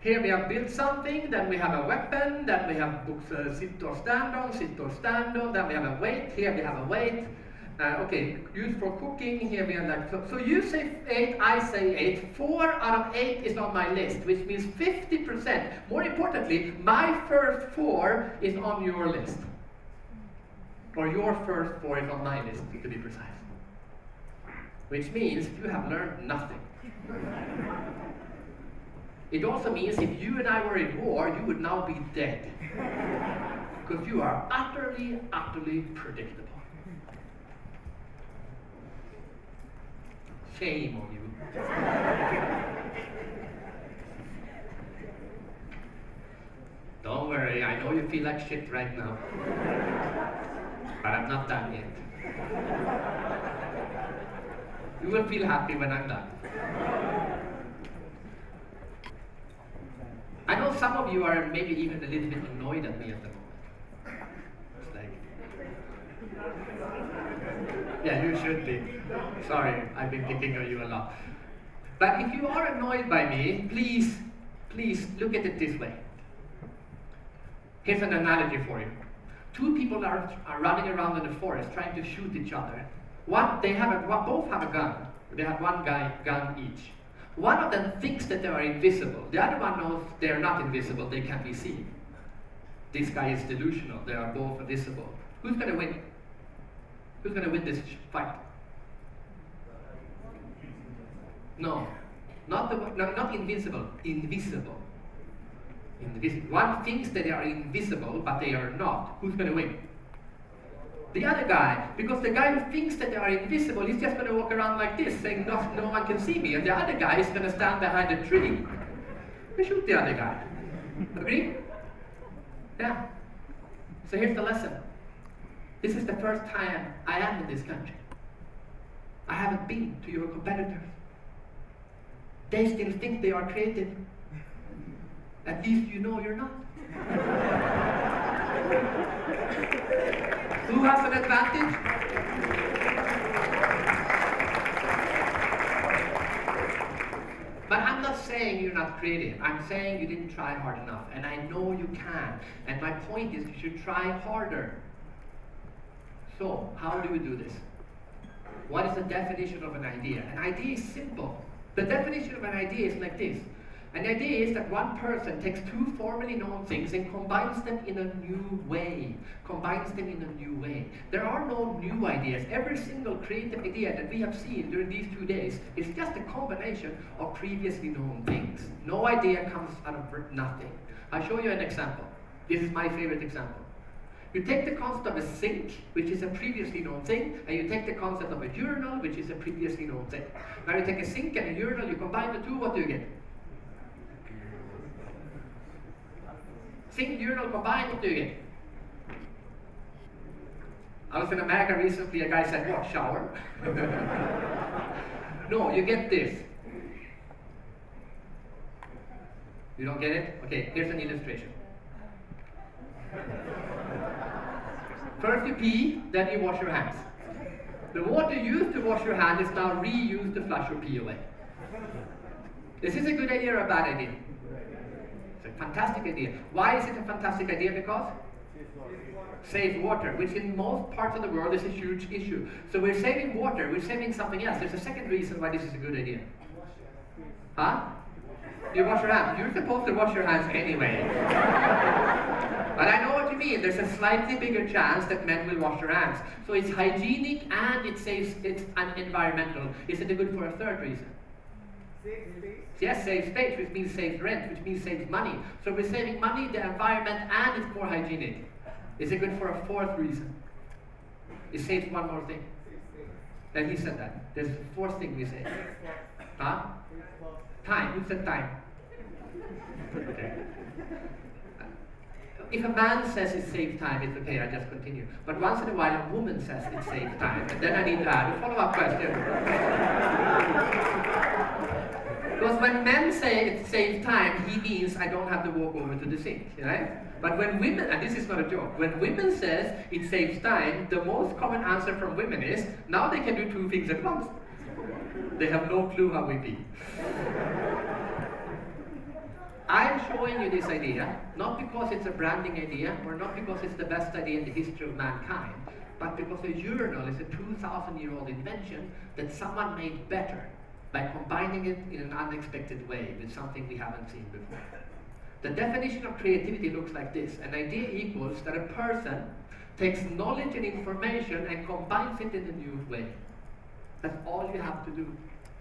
Here we have built something, then we have a weapon, then we have books, sit or stand on, then we have a weight, here we have a weight. Okay, used for cooking, here we have like, so you say 8, I say 8, 4 out of 8 is on my list, which means 50%. More importantly, my first 4 is on your list. Or your first 4 is on my list, to be precise. Which means you have learned nothing. It also means if you and I were in war, you would now be dead. Because you are utterly, utterly predictable. Shame on you. Don't worry, I know you feel like shit right now. But I'm not done yet. You will feel happy when I'm done. I know some of you are maybe even a little bit annoyed at me at the moment. It's like, yeah, you should be. Sorry, I've been thinking of you a lot. But if you are annoyed by me, please look at it this way. Here's an analogy for you. 2 people are running around in the forest trying to shoot each other. Both have a gun. They have one gun each. One of them thinks that they are invisible. The other one knows they are not invisible, they can't be seen. This guy is delusional, they are both invisible. Who's going to win? Who's going to win this fight? No, not invisible, invisible. One thinks that they are invisible, but they are not. Who's going to win? The other guy, because the guy who thinks that they are invisible, he's just going to walk around like this, saying no one can see me, and the other guy is going to stand behind a tree and shoot the other guy. Agree? Yeah. So here's the lesson. This is the first time I am in this country. I haven't been to your competitors. They still think they are creative. At least you know you're not. Who has an advantage? But I'm not saying you're not creative. I'm saying you didn't try hard enough. And I know you can. And my point is you should try harder. So, how do we do this? What is the definition of an idea? An idea is simple. The definition of an idea is like this. An idea is that one person takes two formerly known things and combines them in a new way. Combines them in a new way. There are no new ideas. Every single creative idea that we have seen during these 2 days is just a combination of previously known things. No idea comes out of nothing. I'll show you an example. This is my favorite example. You take the concept of a sink, which is a previously known thing, and you take the concept of a urinal, which is a previously known thing. Now you take a sink and a urinal, you combine the two, what do you get? Sink, urinal combined, what do you get? I was in America recently, a guy said, what, shower? No, you get this. You don't get it? Okay, here's an illustration. First you pee, then you wash your hands. The water used to wash your hand is now reused to flush your pee away. Is this a good idea or a bad idea? It's a fantastic idea. Why is it a fantastic idea? Because? Saves water, which in most parts of the world is a huge issue. So we're saving water, we're saving something else. There's a second reason why this is a good idea. Huh? You wash your hands. You're supposed to wash your hands anyway. But I know what you mean. There's a slightly bigger chance that men will wash their hands. So it's hygienic and it's environmental. Is it good for a third reason? Save space. Yes, saves space, which means saves rent, which means saves money. So we're saving money, the environment, and it's more hygienic. Is it good for a fourth reason? It saves one more thing. And he said that. There's a fourth thing we say. Huh? Time. Who said time? Okay. If a man says it saves time, it's okay, I just continue. But once in a while, a woman says it saves time, and then I need to add a follow-up question. Because when men say it saves time, he means I don't have to walk over to the sink, right? But when women, and this is not a joke, when women says it saves time, the most common answer from women is, now they can do two things at once. They have no clue how we be. I'm showing you this idea, not because it's a branding idea, or not because it's the best idea in the history of mankind, but because a urinal is a 2,000-year-old invention that someone made better by combining it in an unexpected way with something we haven't seen before. The definition of creativity looks like this. An idea equals that a person takes knowledge and information and combines it in a new way. That's all you have to do.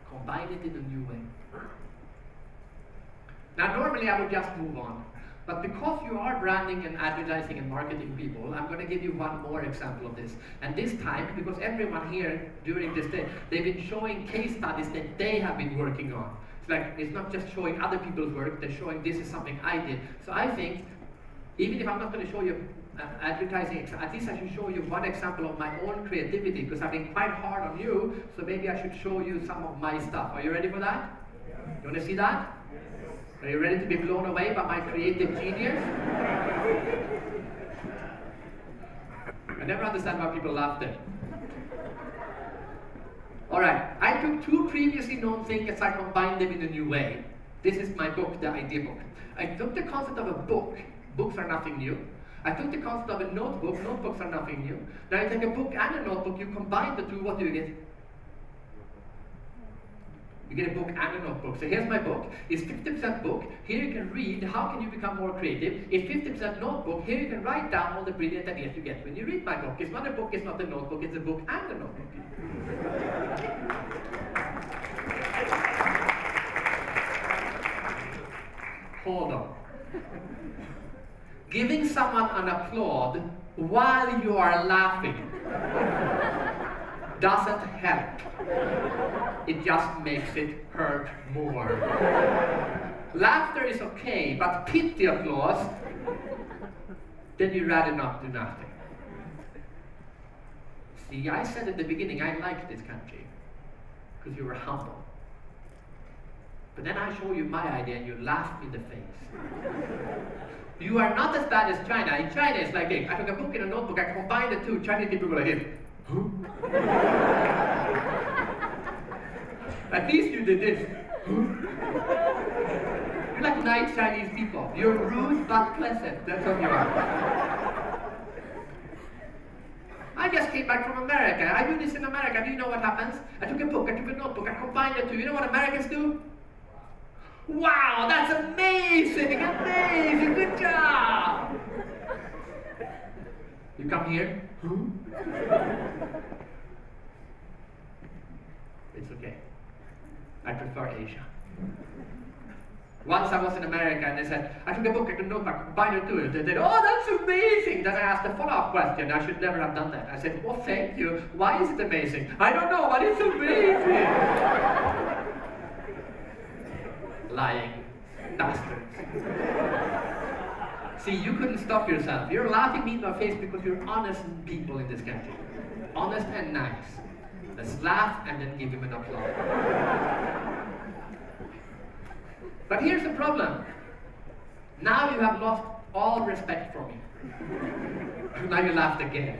Combine it in a new way. Now normally I would just move on, but because you are branding and advertising and marketing people, I'm going to give you one more example of this. And this time, because everyone here during this day, they've been showing case studies that they have been working on. It's like, it's not just showing other people's work, they're showing this is something I did. So I think, even if I'm not going to show you advertising, at least I should show you one example of my own creativity, because I've been quite hard on you, so maybe I should show you some of my stuff. Are you ready for that? You want to see that? Are you ready to be blown away by my creative genius? I never understand why people laugh there. Alright, I took two previously known things and I combined them in a new way. This is my book, the idea book. I took the concept of a book. Books are nothing new. I took the concept of a notebook. Notebooks are nothing new. Now you take a book and a notebook, you combine the two, what do you get? You get a book and a notebook. So here's my book. It's 50% book. Here you can read how can you become more creative. It's 50% notebook. Here you can write down all the brilliant ideas you get when you read my book. It's not a book, it's not a notebook, it's a book and a notebook. Hold on. Giving someone an applaud while you are laughing doesn't help. It just makes it hurt more. Laughter is okay, but pity applause, then you'd rather not do nothing. See, I said at the beginning, I like this country, because you were humble. But then I show you my idea and you laugh me in the face. You are not as bad as China. In China, it's like, hey, I took a book and a notebook, I combined the two, Chinese people were like, huh? At least you did this. You're like nice Chinese people. You're rude but pleasant. That's what you are. I I just came back from America. I do this in America. Do you know what happens? I took a book, I took a notebook, I combined the two. You know what Americans do? Wow, that's amazing! Amazing! Good job! You come here? It's okay. I prefer Asia. Once I was in America and they said, I took a book, I took a notebook, combined the two. They said, oh, that's amazing! Then I asked a follow-up question. I should never have done that. I said, well, thank you. Why is it amazing? I don't know, but it's amazing! Lying bastards. See, you couldn't stop yourself. You're laughing me in my face because you're honest people in this country. Honest and nice. Let's laugh and then give him an applause. But here's the problem. Now you have lost all respect for me. Now you laughed again.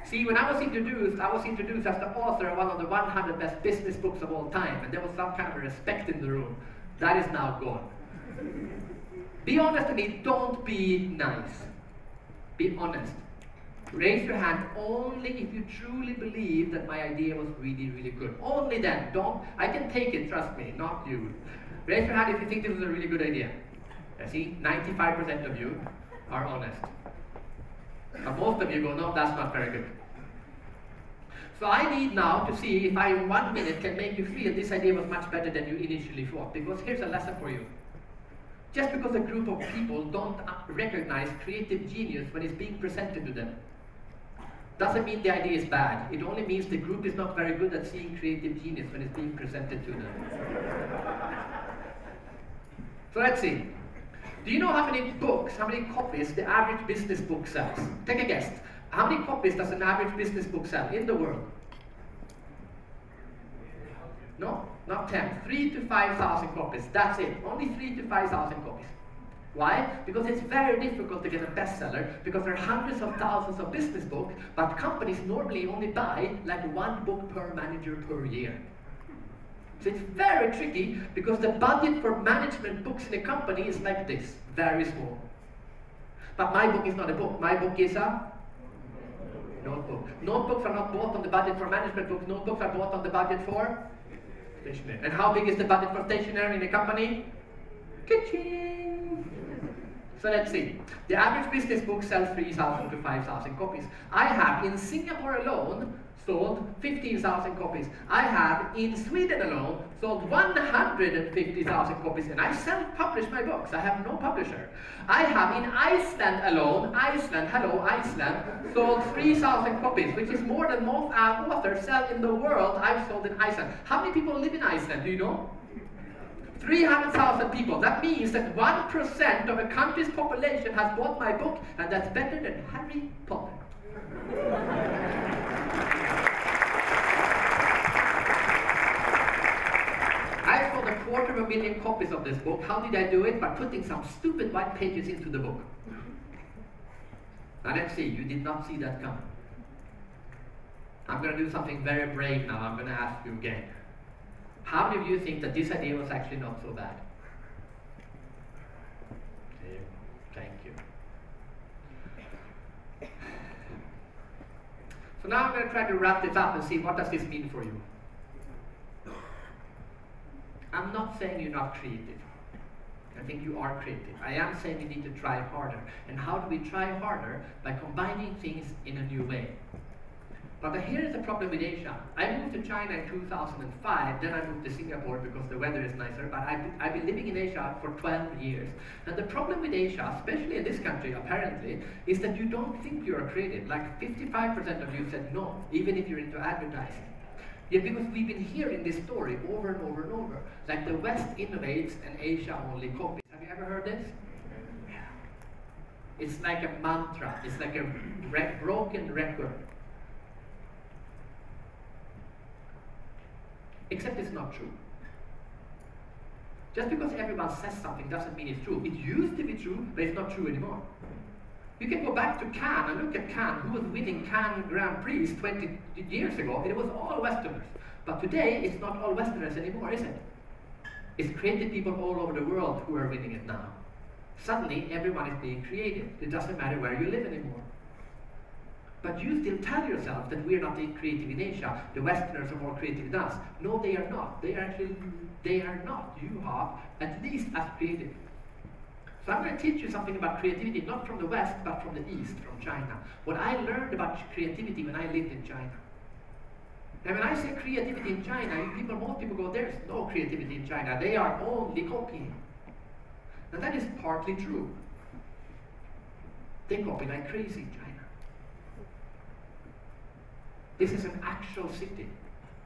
See, when I was introduced as the author of one of the 100 best business books of all time, and there was some kind of respect in the room. That is now gone. Be honest with me, don't be nice. Be honest. Raise your hand only if you truly believe that my idea was really, really good. Only then. I can take it, trust me, not you. Raise your hand if you think this was a really good idea. See, 95% of you are honest. But most of you go, no, that's not very good. So I need now to see if I in 1 minute can make you feel this idea was much better than you initially thought. Because here's a lesson for you. Just because a group of people don't recognize creative genius when it's being presented to them, doesn't mean the idea is bad. It only means the group is not very good at seeing creative genius when it's being presented to them. So let's see. Do you know how many books, how many copies the average business book sells? Take a guess. How many copies does an average business book sell in the world? No, not 10. 3,000 to 5,000 copies. That's it. Only 3,000 to 5,000 copies. Why? Because it's very difficult to get a bestseller, because there are hundreds of thousands of business books, but companies normally only buy like 1 book per manager per year. So it's very tricky, because the budget for management books in a company is like this, very small. But my book is not a book. My book is a notebook. Notebooks are not bought on the budget for management books. Notebooks are bought on the budget for stationery. And how big is the budget for stationery in a company? Ka-ching! So let's see. The average business book sells 3,000 to 5,000 copies. I have in Singapore alone sold 15,000 copies. I have in Sweden alone sold 150,000 copies, and I self-publish my books. I have no publisher. I have in Iceland alone, hello Iceland, sold 3,000 copies, which is more than most authors sell in the world I've sold in Iceland. How many people live in Iceland, do you know? 300,000 people. That means that 1% of a country's population has bought my book, and that's better than Harry Potter. I sold 250,000 copies of this book. How did I do it? By putting some stupid white pages into the book. Now let's see, you did not see that coming. I'm going to do something very brave now. I'm going to ask you again. How many of you think that this idea was actually not so bad? Thank you. So now I'm going to try to wrap this up and see what does this mean for you. I'm not saying you're not creative. I think you are creative. I am saying you need to try harder. And how do we try harder? By combining things in a new way. But here is the problem with Asia. I moved to China in 2005, then I moved to Singapore because the weather is nicer, but I've been living in Asia for 12 years. And the problem with Asia, especially in this country apparently, is that you don't think you're creative. Like 55% of you said no, even if you're into advertising. Yeah, because we've been hearing this story over and over and over. Like the West innovates and Asia only copies. Have you ever heard this? It's like a mantra. It's like a broken record. Except it's not true. Just because everyone says something doesn't mean it's true. It used to be true, but it's not true anymore. You can go back to Cannes and look at Cannes, who was winning Cannes Grand Prix 20 years ago, and it was all Westerners. But today, it's not all Westerners anymore, is it? It's creative people all over the world who are winning it now. Suddenly, everyone is being creative. It doesn't matter where you live anymore. But you still tell yourself that we're not creative in Asia. The Westerners are more creative than us. No, they are not. They are not. You are at least as creative. So I'm going to teach you something about creativity, not from the West, but from the East, from China. What I learned about creativity when I lived in China. And when I say creativity in China, most people go, there's no creativity in China. They are only copying. And that is partly true. They copy like crazy in China. This is an actual city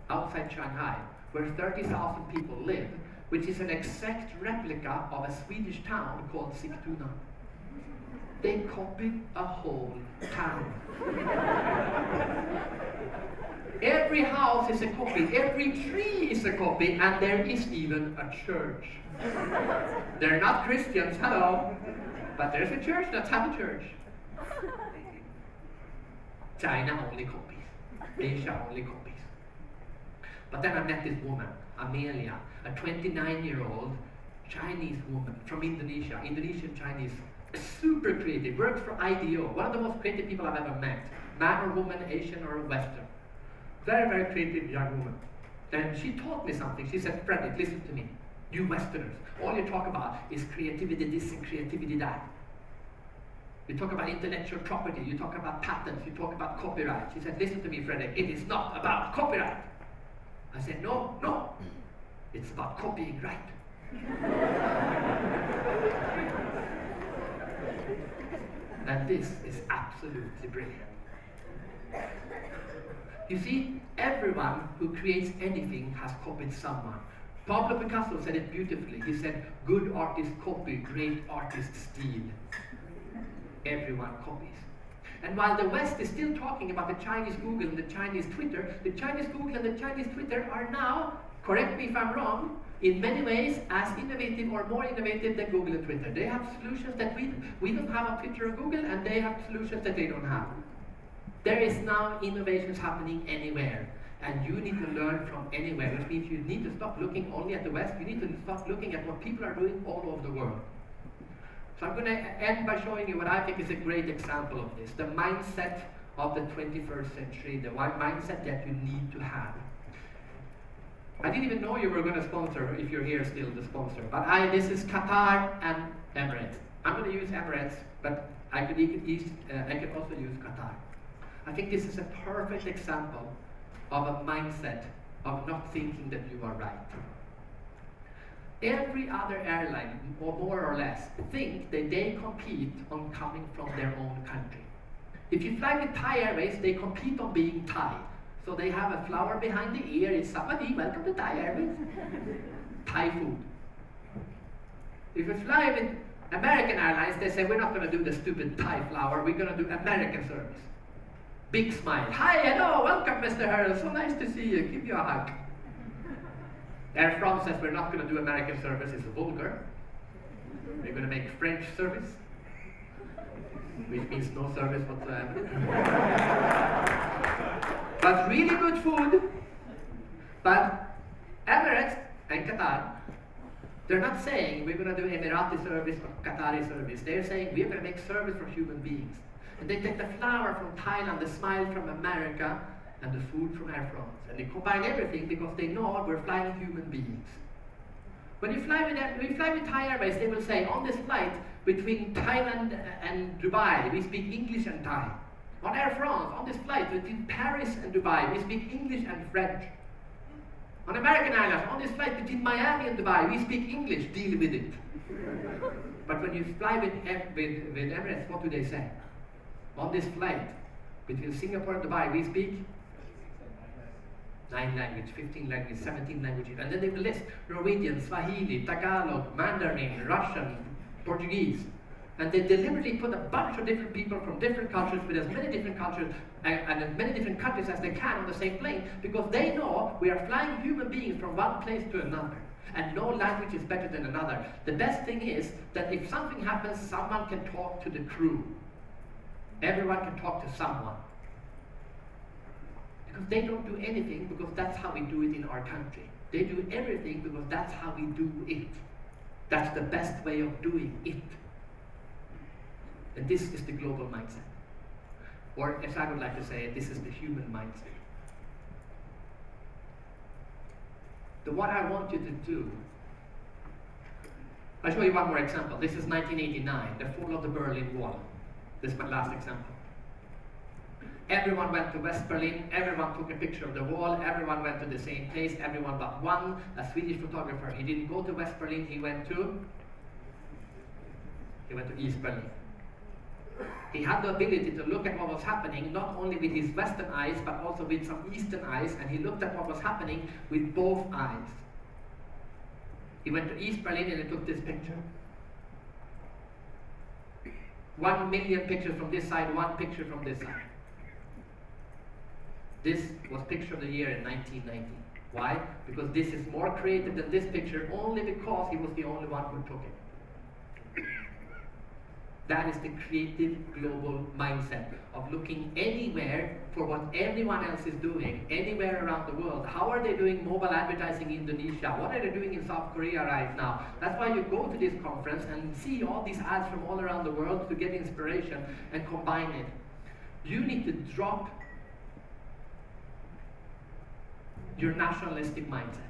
outside Shanghai where 30,000 people live, which is an exact replica of a Swedish town called Sigtuna. They copied a whole town. Every house is a copy, every tree is a copy, and there is even a church. They're not Christians, hello, but there's a church, let's have a church. China only copies. Asia only copies. But then I met this woman, Amelia, a 29-year-old Chinese woman from Indonesia, Indonesian Chinese, super creative, works for IDEO, one of the most creative people I've ever met, man or woman, Asian or Western. Very, very creative young woman. And she taught me something. She said, Fredrik, listen to me. You Westerners, all you talk about is creativity this and creativity that. You talk about intellectual property, you talk about patents, you talk about copyright. She said, listen to me, Fredrik, it is not about copyright. I said, no, it's about copying right. And this is absolutely brilliant. You see, everyone who creates anything has copied someone. Pablo Picasso said it beautifully. He said, good artists copy, great artists steal. Everyone copies. And while the West is still talking about the Chinese Google and the Chinese Twitter and the Chinese Twitter are now, correct me if I'm wrong, in many ways as innovative or more innovative than Google and Twitter. They have solutions that we don't have on Twitter or Google, and they have solutions that they don't have. There is now innovations happening anywhere, and you need to learn from anywhere, which means you need to stop looking only at the West, you need to start looking at what people are doing all over the world. So I'm going to end by showing you what I think is a great example of this, the mindset of the 21st century, the mindset that you need to have. I didn't even know you were going to sponsor, if you're here still, the sponsor, but this is Qatar and Emirates. I'm going to use Emirates, but I could also use Qatar. I think this is a perfect example of a mindset of not thinking that you are right. Every other airline, or more or less, think that they compete on coming from their own country. If you fly with Thai Airways, they compete on being Thai. So they have a flower behind the ear, it's somebody, welcome to Thai Airways. Thai food. If you fly with American Airlines, they say, we're not going to do the stupid Thai flower, we're going to do American service. Big smile. Hi, hello, welcome Mr. Haren, so nice to see you, give you a hug. Air France says we're not going to do American service, it's vulgar. We're going to make French service, which means no service whatsoever. But really good food. But Emirates and Qatar, they're not saying we're going to do Emirati service or Qatari service. They're saying we're going to make service for human beings. And they take the flower from Thailand, the smile from America, and the food from Air France. And they combine everything because they know we're flying human beings. When you fly with Thai Airways, they will say, on this flight between Thailand and Dubai, we speak English and Thai. On Air France, on this flight between Paris and Dubai, we speak English and French. On American Airlines, on this flight between Miami and Dubai, we speak English, deal with it. But when you fly with Emirates, what do they say? On this flight between Singapore and Dubai, we speak 9 languages, 15 languages, 17 languages. And then they will list Norwegian, Swahili, Tagalog, Mandarin, Russian, Portuguese. And they deliberately put a bunch of different people from different cultures with as many different cultures and as many different countries as they can on the same plane, because they know we are flying human beings from one place to another. And no language is better than another. The best thing is that if something happens, someone can talk to the crew. Everyone can talk to someone. Because they don't do anything because that's how we do it in our country. They do everything because that's how we do it. That's the best way of doing it. And this is the global mindset. Or as I would like to say it, this is the human mindset. So what I want you to do, I'll show you one more example. This is 1989, the fall of the Berlin Wall. This is my last example. Everyone went to West Berlin, everyone took a picture of the wall, everyone went to the same place, everyone but one, a Swedish photographer. He didn't go to West Berlin, he went to East Berlin. He had the ability to look at what was happening, not only with his Western eyes, but also with some Eastern eyes, and he looked at what was happening with both eyes. He went to East Berlin and he took this picture. 1 million pictures from this side, 1 picture from this side. This was picture of the year in 1990. Why? Because this is more creative than this picture only because he was the only one who took it. That is the creative global mindset of looking anywhere for what everyone else is doing, anywhere around the world. How are they doing mobile advertising in Indonesia? What are they doing in South Korea right now? That's why you go to this conference and see all these ads from all around the world to get inspiration and combine it. You need to drop your nationalistic mindset.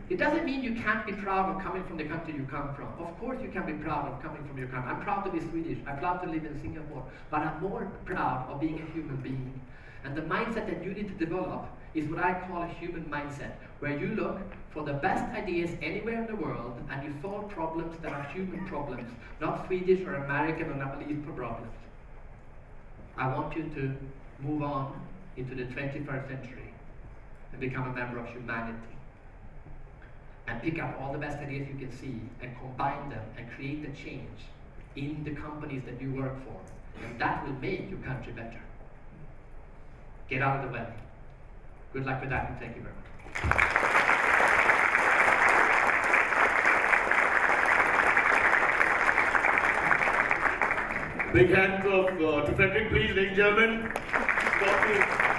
It doesn't mean you can't be proud of coming from the country you come from. Of course you can be proud of coming from your country. I'm proud to be Swedish. I'm proud to live in Singapore. But I'm more proud of being a human being. And the mindset that you need to develop is what I call a human mindset, where you look for the best ideas anywhere in the world and you solve problems that are human problems, not Swedish or American or Nepalese problems. I want you to move on into the 21st century and become a member of humanity. And pick up all the best ideas you can see and combine them and create a change in the companies that you work for. And that will make your country better. Get out of the way. Good luck with that, and thank you very much. Big hand to Fredrik, please, ladies and gentlemen. He's taught me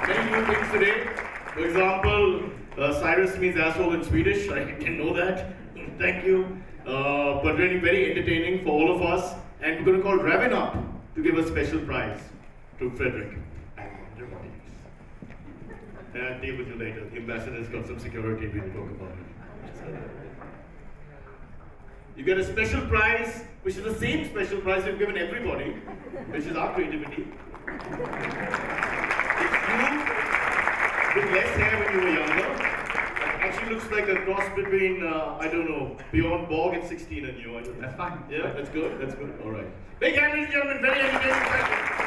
many new things today. For example, Cyrus means asshole in Swedish. I didn't know that. Thank you. But really very entertaining for all of us. And we're going to call Raven up to give a special prize to Fredrik. I wonder what it is. I'll deal with you later. The ambassador's got some security. We'll talk about it. You get a special prize, which is the same special prize we've given everybody, which is our creativity. It's you with less hair when you were younger. It actually looks like a cross between, I don't know, Beyond Borg at 16 and you. That's fine. Yeah, that's good, that's good. All right. Big hand, ladies and gentlemen, very entertaining.